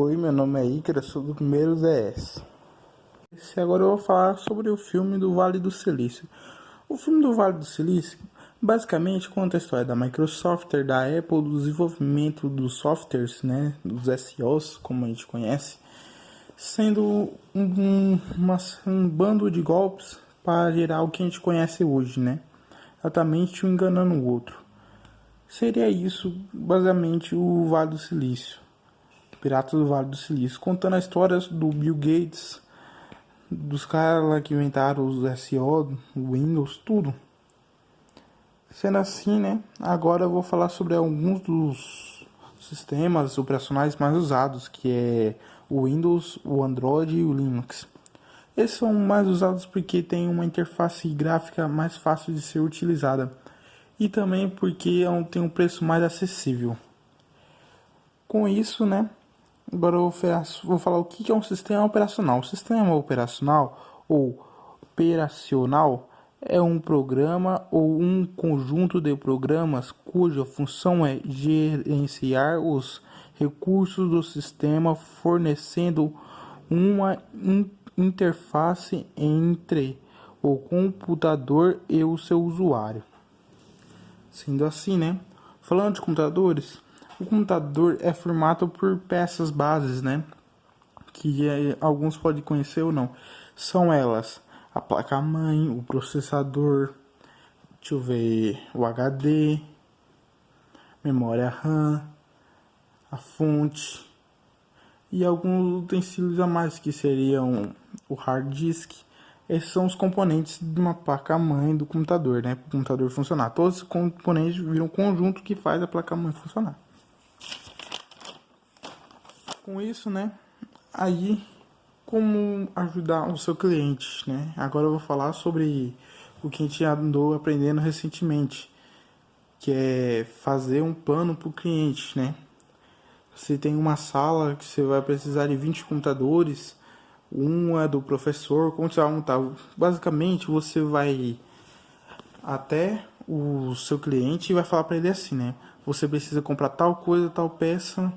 Oi, meu nome é Icra, sou do primeiro DS. Agora eu vou falar sobre o filme do Vale do Silício. O filme do Vale do Silício basicamente conta a história da Microsoft, da Apple, do desenvolvimento dos softwares, né, dos SEOs, como a gente conhece, sendo um bando de golpes para gerar o que a gente conhece hoje, né? Exatamente um enganando o outro. Seria isso, basicamente, o Vale do Silício. Piratas do Vale do Silício, contando a história do Bill Gates, dos caras lá que inventaram os SEO, o Windows, tudo. Sendo assim, né? Agora eu vou falar sobre alguns dos sistemas operacionais mais usados, que é o Windows, o Android e o Linux. Esses são mais usados porque tem uma interface gráfica mais fácil de ser utilizada e também porque tem um preço mais acessível. Com isso, né? Agora eu vou falar o que é um sistema operacional. O sistema operacional ou operacional é um programa ou um conjunto de programas cuja função é gerenciar os recursos do sistema, fornecendo uma interface entre o computador e o seu usuário. Sendo assim, né? Falando de computadores, o computador é formado por peças bases, né? Que alguns podem conhecer ou não. São elas a placa-mãe, o processador, deixa eu ver, o HD, memória RAM, a fonte e alguns utensílios a mais que seriam o hard disk. Esses são os componentes de uma placa-mãe do computador, né? Para o computador funcionar. Todos os componentes viram um conjunto que faz a placa-mãe funcionar. Com isso, né? Aí, como ajudar o seu cliente, né? Agora eu vou falar sobre o que a gente andou aprendendo recentemente, que é fazer um plano para o cliente, né? Você tem uma sala que você vai precisar de 20 computadores, um é do professor, como você vai montar? Basicamente, você vai até o seu cliente e vai falar para ele assim, né? Você precisa comprar tal coisa, tal peça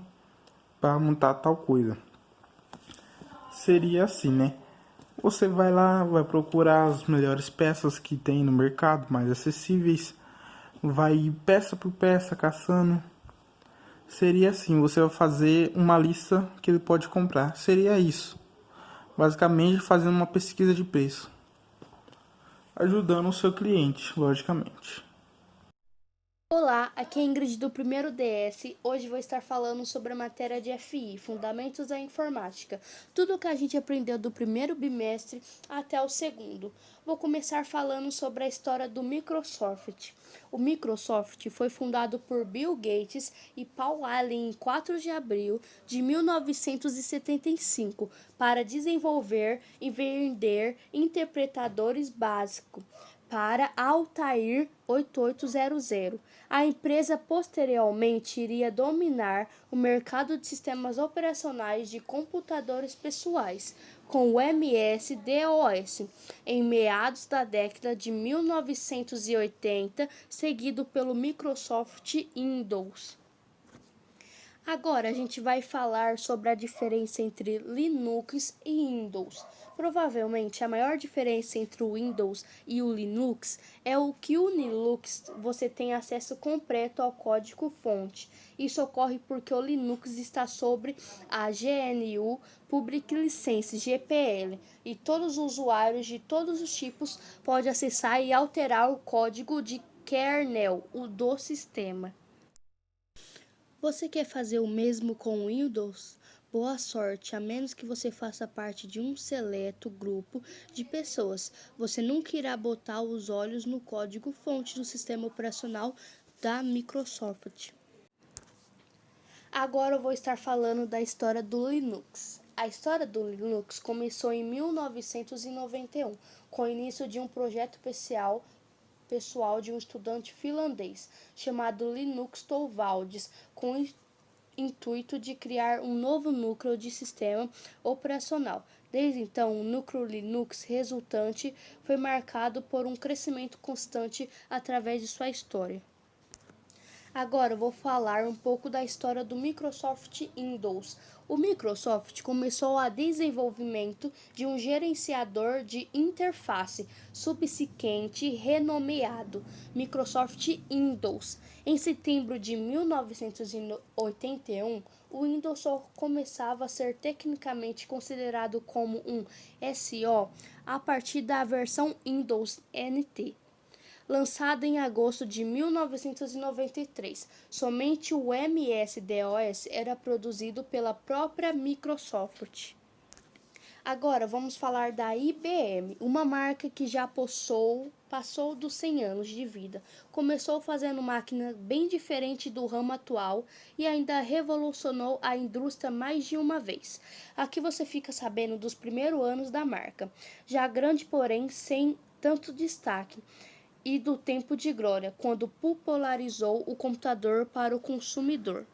para montar tal coisa. Seria assim, né? Você vai lá, vai procurar as melhores peças que tem no mercado, mais acessíveis, vai peça por peça caçando. Seria assim, você vai fazer uma lista que ele pode comprar. Seria isso. Basicamente fazendo uma pesquisa de preço, ajudando o seu cliente, logicamente. Olá, aqui é a Ingrid do primeiro DS. Hoje vou estar falando sobre a matéria de FI, Fundamentos da Informática. Tudo o que a gente aprendeu do primeiro bimestre até o segundo. Vou começar falando sobre a história do Microsoft. O Microsoft foi fundado por Bill Gates e Paul Allen em 4 de abril de 1975 para desenvolver e vender interpretadores básicos para Altair 8800. A empresa posteriormente iria dominar o mercado de sistemas operacionais de computadores pessoais, com o MS-DOS, em meados da década de 1980, seguido pelo Microsoft Windows. Agora a gente vai falar sobre a diferença entre Linux e Windows. Provavelmente a maior diferença entre o Windows e o Linux é o que o Linux você tem acesso completo ao código-fonte. Isso ocorre porque o Linux está sobre a GNU Public License GPL e todos os usuários de todos os tipos podem acessar e alterar o código de kernel do sistema. Você quer fazer o mesmo com o Windows? Boa sorte, a menos que você faça parte de um seleto grupo de pessoas. Você nunca irá botar os olhos no código-fonte do sistema operacional da Microsoft. Agora eu vou estar falando da história do Linux. A história do Linux começou em 1991, com o início de um projeto pessoal de um estudante finlandês chamado Linus Torvalds, com o intuito de criar um novo núcleo de sistema operacional. Desde então, o núcleo Linux resultante foi marcado por um crescimento constante através de sua história. Agora eu vou falar um pouco da história do Microsoft Windows. O Microsoft começou o desenvolvimento de um gerenciador de interface subsequente renomeado Microsoft Windows. Em setembro de 1981, o Windows só começava a ser tecnicamente considerado como um SO a partir da versão Windows NT. Lançado em agosto de 1993, somente o MS-DOS era produzido pela própria Microsoft. Agora vamos falar da IBM, uma marca que já passou dos 100 anos de vida. Começou fazendo máquina bem diferente do ramo atual e ainda revolucionou a indústria mais de uma vez. Aqui você fica sabendo dos primeiros anos da marca, já grande porém sem tanto destaque, e do tempo de glória, quando popularizou o computador para o consumidor.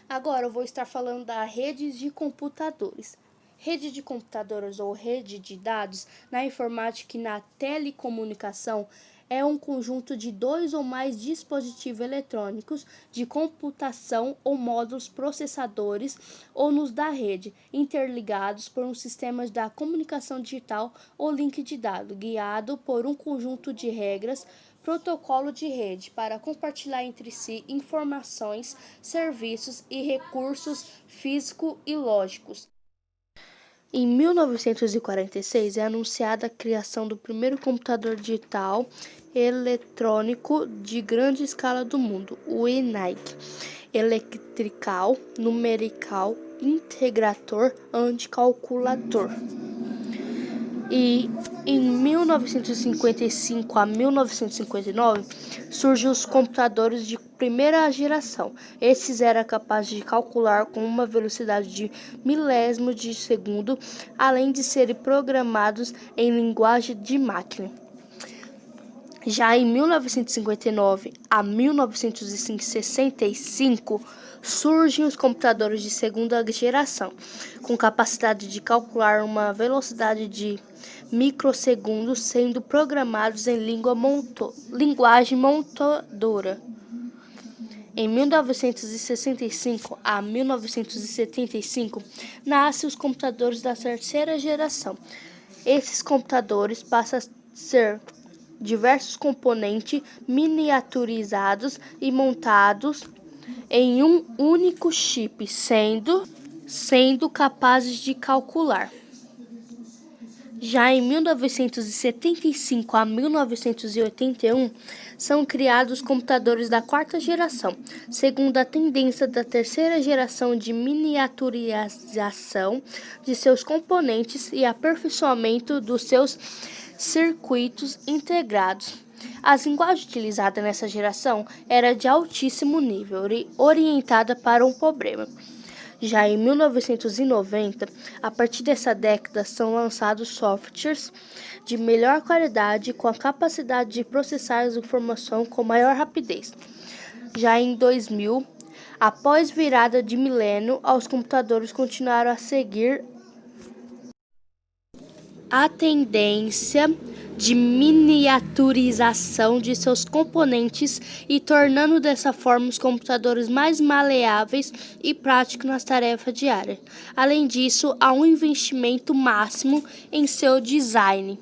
Agora eu vou estar falando da rede de computadores. Rede de computadores ou rede de dados na informática e na telecomunicação é um conjunto de dois ou mais dispositivos eletrônicos de computação ou módulos processadores ou nos da rede, interligados por um sistema da comunicação digital ou link de dados, guiado por um conjunto de regras, protocolo de rede para compartilhar entre si informações, serviços e recursos físicos e lógicos. Em 1946 é anunciada a criação do primeiro computador digital eletrônico de grande escala do mundo, o ENIAC, Electrical Numerical Integrator and Calculator. E em 1955 a 1959 surgiu os computadores de primeira geração. Esses eram capazes de calcular com uma velocidade de milésimos de segundo, além de serem programados em linguagem de máquina. Já em 1959 a 1965 surgem os computadores de segunda geração, com capacidade de calcular uma velocidade de microsegundos, sendo programados em linguagem montadora. Em 1965 a 1975, nascem os computadores da terceira geração. Esses computadores passam a ser diversos componentes miniaturizados e montados em um único chip, sendo capazes de calcular. Já em 1975 a 1981, são criados computadores da quarta geração, segundo a tendência da terceira geração de miniaturização de seus componentes e aperfeiçoamento dos seus circuitos integrados. As linguagens utilizadas nessa geração eram de altíssimo nível, orientada para um problema. Já em 1990, a partir dessa década, são lançados softwares de melhor qualidade com a capacidade de processar as informações com maior rapidez. Já em 2000, após virada de milênio, os computadores continuaram a seguir a tendência de miniaturização de seus componentes e tornando dessa forma os computadores mais maleáveis e práticos nas tarefas diárias. Além disso, há um investimento máximo em seu design.